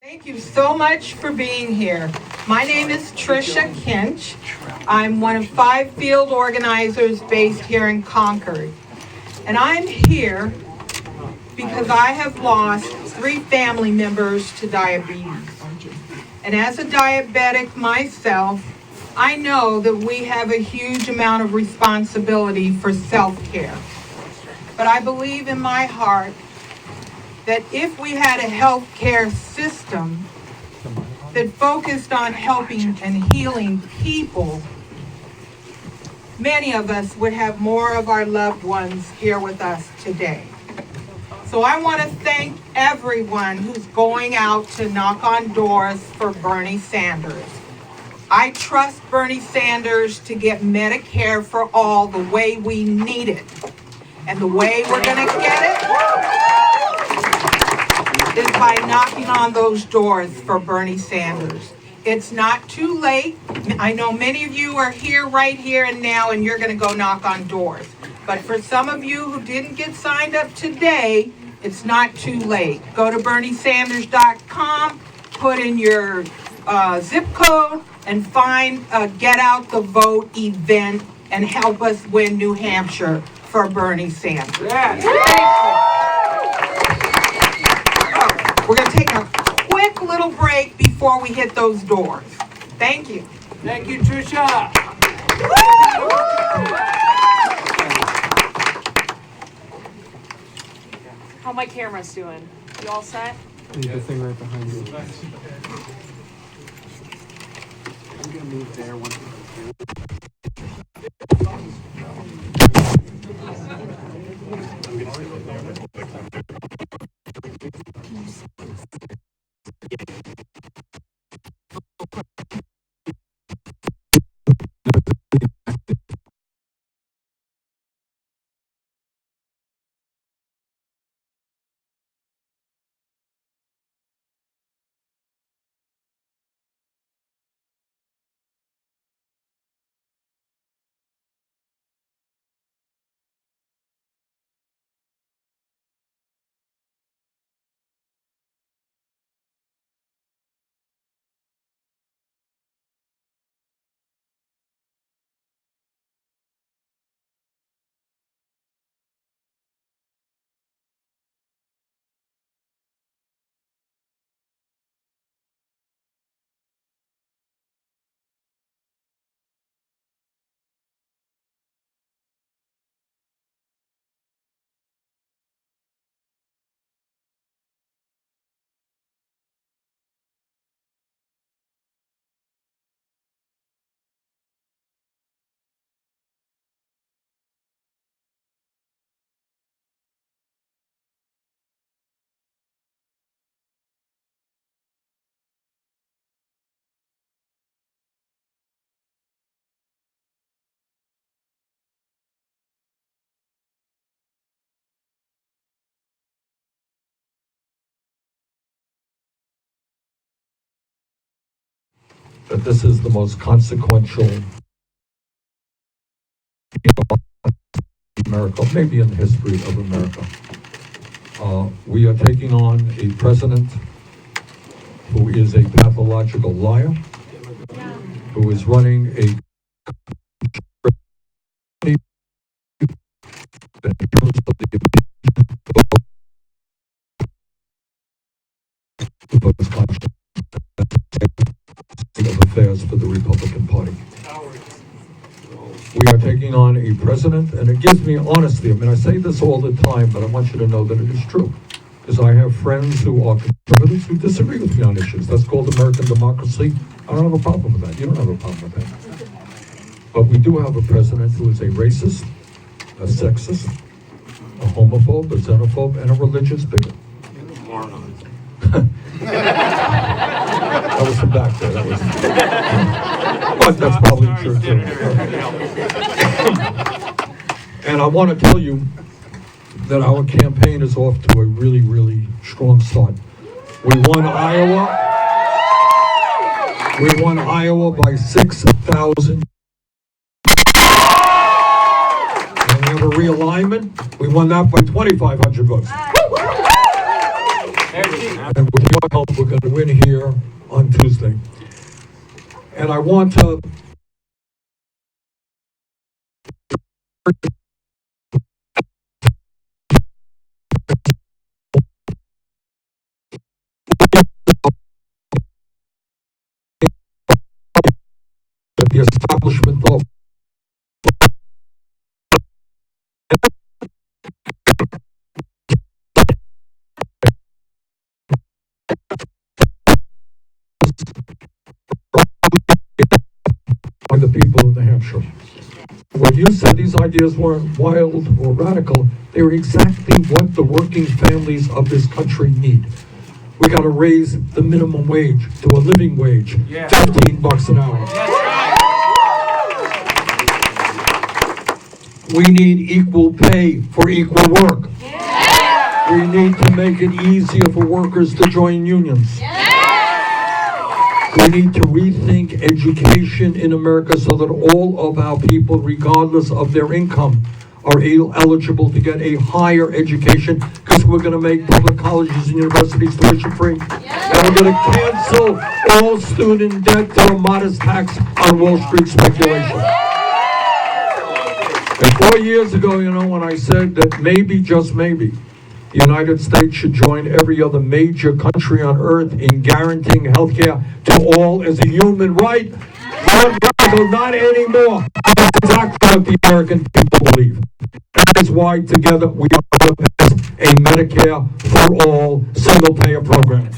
Thank you so much for being here. My name is Tricia Kinch. I'm one of 5 field organizers based here in Concord. And I'm here because I have lost 3 family members to diabetes. And as a diabetic myself, I know that we have a huge amount of responsibility for self-care. But I believe in my heart that if we had a healthcare system that focused on helping and healing people, many of us would have more of our loved ones here with us today. So I want to thank everyone who's going out to knock on doors for Bernie Sanders. I trust Bernie Sanders to get Medicare for all the way we need it. And the way we're going to get it is by knocking on those doors for Bernie Sanders. It's not too late. I know many of you are here right here and now, and you're going to go knock on doors. But for some of you who didn't get signed up today, it's not too late. Go to BernieSanders.com, put in your zip code, and find a Get Out the Vote event and help us win New Hampshire for Bernie Sanders. Yes. We're going to take a quick little break before we hit those doors. Thank you. Thank you, Tricia. How my camera's doing? You all set? Leave the thing right behind you. I'm gonna move there once. That this is the most consequential America, maybe in the history of America. We are taking on a president who is a pathological liar, who is running a of affairs for the Republican Party. We are taking on a president, and it gives me honesty. I mean, I say this all the time, but I want you to know that it is true. Because I have friends who are conservatives who disagree with me on issues. That's called American democracy. I don't have a problem with that. You don't have a problem with that. But we do have a president who is a racist, a sexist, a homophobe, a xenophobe, and a religious bigot. That was from back there. That was, but that's probably true too. And I want to tell you that our campaign is off to a really, really strong start. We won Iowa. We won Iowa by 6,000. And we have a realignment. We won that by 2,500 votes. And with your help, we're going to win here on Tuesday. And I want to the establishment of by the people of New Hampshire. When you said these ideas weren't wild or radical, they were exactly what the working families of this country need. We got to raise the minimum wage to a living wage, $15 an hour. We need equal pay for equal work. We need to make it easier for workers to join unions. We need to rethink education in America so that all of our people, regardless of their income, are eligible to get a higher education, because we're going to make public colleges and universities tuition free. And we're going to cancel all student debt to a modest tax on Wall Street speculation. And 4 years ago, when I said that maybe, just maybe, the United States should join every other major country on earth in guaranteeing health care to all as a human right, not anymore. That's exactly what the American people believe. That is why together we are going to pass a Medicare for all single-payer program.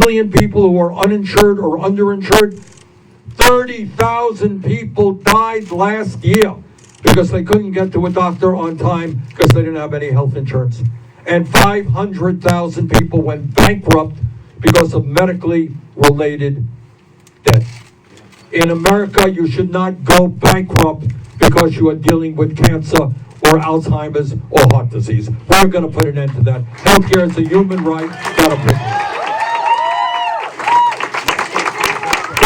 Million people who are uninsured or underinsured. 30,000 people died last year because they couldn't get to a doctor on time because they didn't have any health insurance. And 500,000 people went bankrupt because of medically related debt. In America, you should not go bankrupt because you are dealing with cancer or Alzheimer's or heart disease. We're going to put an end to that. Healthcare is a human right, not a privilege.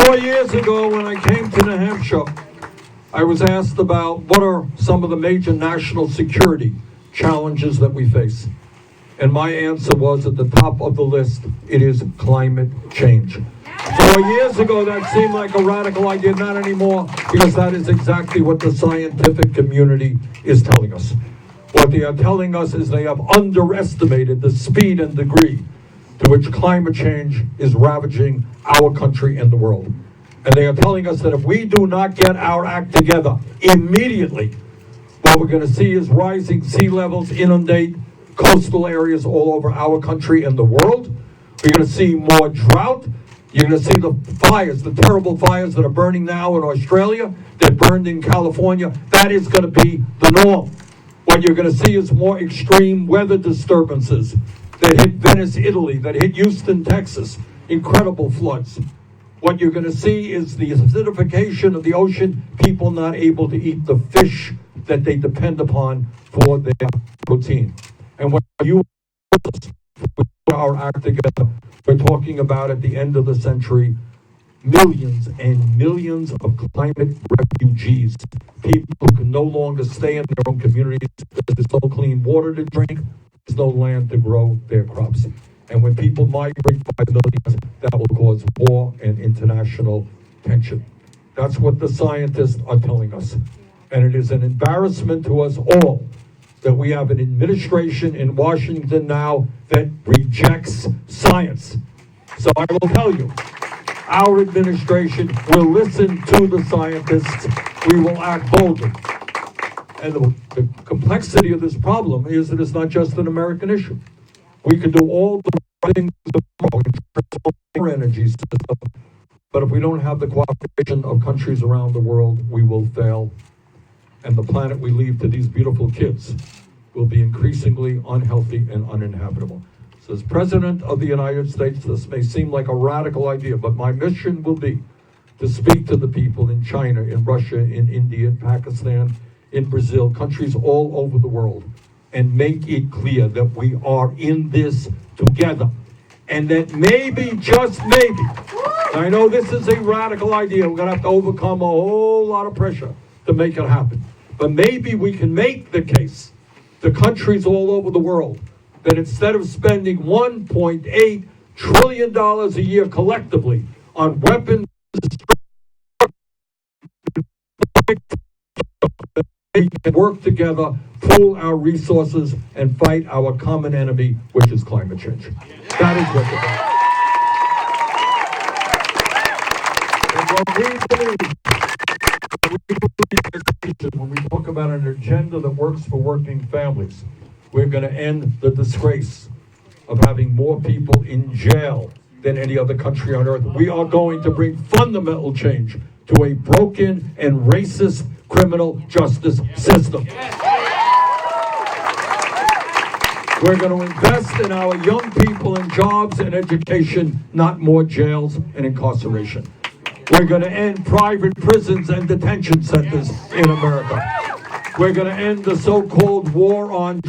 4 years ago, when I came to New Hampshire, I was asked about what are some of the major national security challenges that we face. And my answer was, at the top of the list, it is climate change. 4 years ago, that seemed like a radical idea. Not anymore, because that is exactly what the scientific community is telling us. What they are telling us is they have underestimated the speed and degree to which climate change is ravaging our country and the world. And they are telling us that if we do not get our act together immediately, what we're going to see is rising sea levels inundate coastal areas all over our country and the world. We're going to see more drought. You're going to see the fires, the terrible fires that are burning now in Australia, that burned in California. That is going to be the norm. What you're going to see is more extreme weather disturbances that hit Venice, Italy, that hit Houston, Texas, incredible floods. What you're going to see is the acidification of the ocean, people not able to eat the fish that they depend upon for their protein. And what you put our act together, we're talking about at the end of the century, millions and millions of climate refugees, people who can no longer stay in their own communities. There's no clean water to drink. There's no land to grow their crops. And when people migrate by millions, that will cause war and international tension. That's what the scientists are telling us. And it is an embarrassment to us all that we have an administration in Washington now that rejects science. So I will tell you, our administration will listen to the scientists. We will act boldly. And the complexity of this problem is that it's not just an American issue. We can do all the things in our energy system, but if we don't have the cooperation of countries around the world, we will fail. And the planet we leave to these beautiful kids will be increasingly unhealthy and uninhabitable. So as President of the United States, this may seem like a radical idea, but my mission will be to speak to the people in China, in Russia, in India, in Pakistan, in Brazil, countries all over the world, and make it clear that we are in this together. And that maybe, just maybe, I know this is a radical idea, we're gonna have to overcome a whole lot of pressure to make it happen. But maybe we can make the case to countries all over the world that instead of spending $1.8 trillion a year collectively on weapons, we can work together, pool our resources, and fight our common enemy, which is climate change. That is what when we talk about an agenda that works for working families, we're going to end the disgrace of having more people in jail than any other country on earth. We are going to bring fundamental change to a broken and racist criminal justice system. We're going to invest in our young people in jobs and education, not more jails and incarceration. We're going to end private prisons and detention centers in America. We're going to end the so-called war on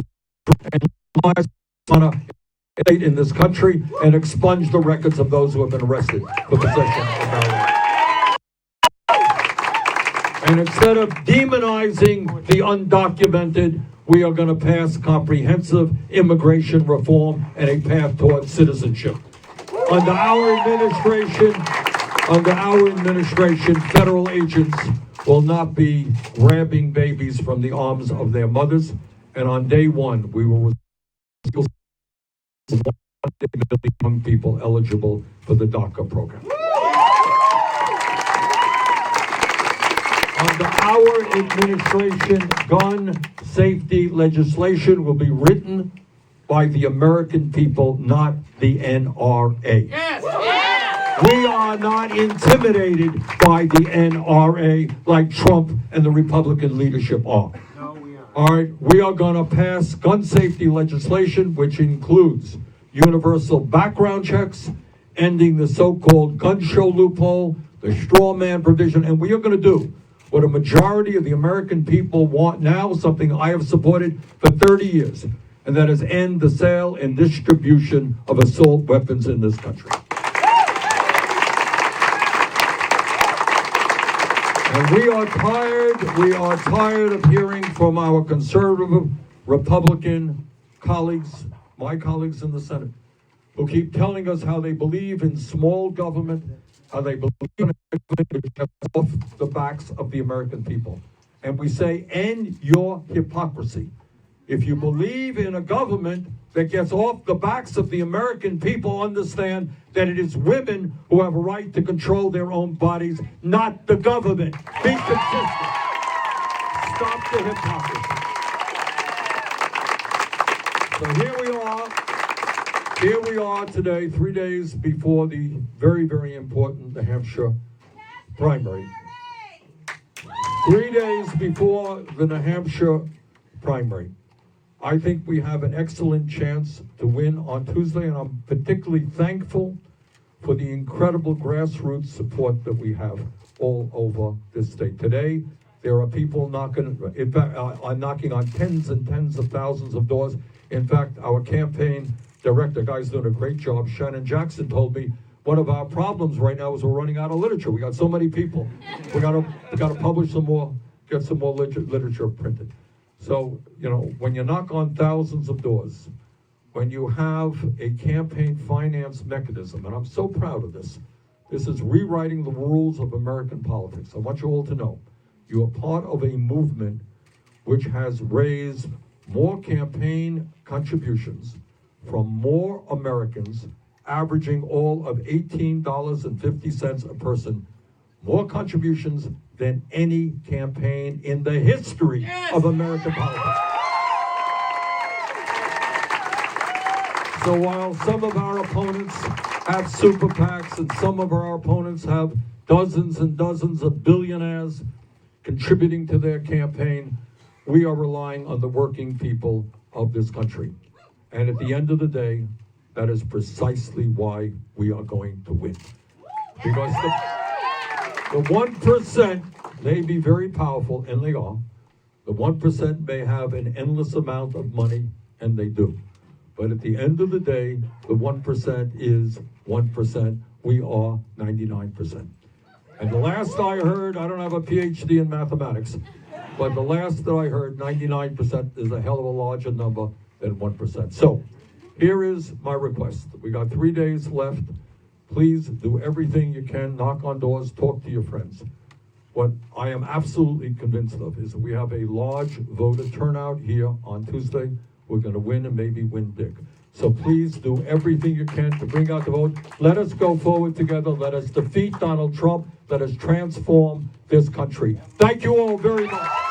in this country and expunge the records of those who have been arrested for possession of marijuana. And instead of demonizing the undocumented, we are going to pass comprehensive immigration reform and a path towards citizenship. Under our administration, federal agents will not be grabbing babies from the arms of their mothers. And on day one, we will 1 million young people eligible for the DACA program. Under our administration, gun safety legislation will be written by the American people, not the NRA. Yes. We are not intimidated by the NRA like Trump and the Republican leadership are. No, we aren't. All right, we are going to pass gun safety legislation, which includes universal background checks, ending the so-called gun show loophole, the straw man provision, and we are going to do what a majority of the American people want now, something I have supported for 30 years, and that is end the sale and distribution of assault weapons in this country. And we are tired of hearing from our conservative Republican colleagues, my colleagues in the Senate, who keep telling us how they believe in small government, how they believe in off the backs of the American people. And we say, end your hypocrisy. If you believe in a government that gets off the backs of the American people, understand that it is women who have a right to control their own bodies, not the government. Be consistent. Stop the hypocrisy. So here we are today, 3 days before the very, very important New Hampshire primary. 3 days before the New Hampshire primary. I think we have an excellent chance to win on Tuesday, and I'm particularly thankful for the incredible grassroots support that we have all over this state. Today, there are people knocking on tens and tens of thousands of doors. In fact, our campaign director, guy's doing a great job, Shannon Jackson, told me one of our problems right now is we're running out of literature. We got so many people. We got to publish some more, get some more literature printed. So, you know, when you knock on thousands of doors, when you have a campaign finance mechanism, and I'm so proud of this, this is rewriting the rules of American politics. I want you all to know, you are part of a movement which has raised more campaign contributions from more Americans, averaging all of $18.50 a person, more contributions than any campaign in the history of American politics. So while some of our opponents have super PACs and some of our opponents have dozens and dozens of billionaires contributing to their campaign, we are relying on the working people of this country. And at the end of the day, that is precisely why we are going to win. Because the 1% may be very powerful, and they are. The 1% may have an endless amount of money, and they do. But at the end of the day, the 1% is 1%. We are 99%. And the last I heard, I don't have a PhD in mathematics, but the last that I heard, 99% is a hell of a larger number than 1%. So, here is my request. We got 3 days left. Please do everything you can, knock on doors, talk to your friends. What I am absolutely convinced of is that we have a large voter turnout here on Tuesday. We're going to win and maybe win big. So please do everything you can to bring out the vote. Let us go forward together. Let us defeat Donald Trump. Let us transform this country. Thank you all very much.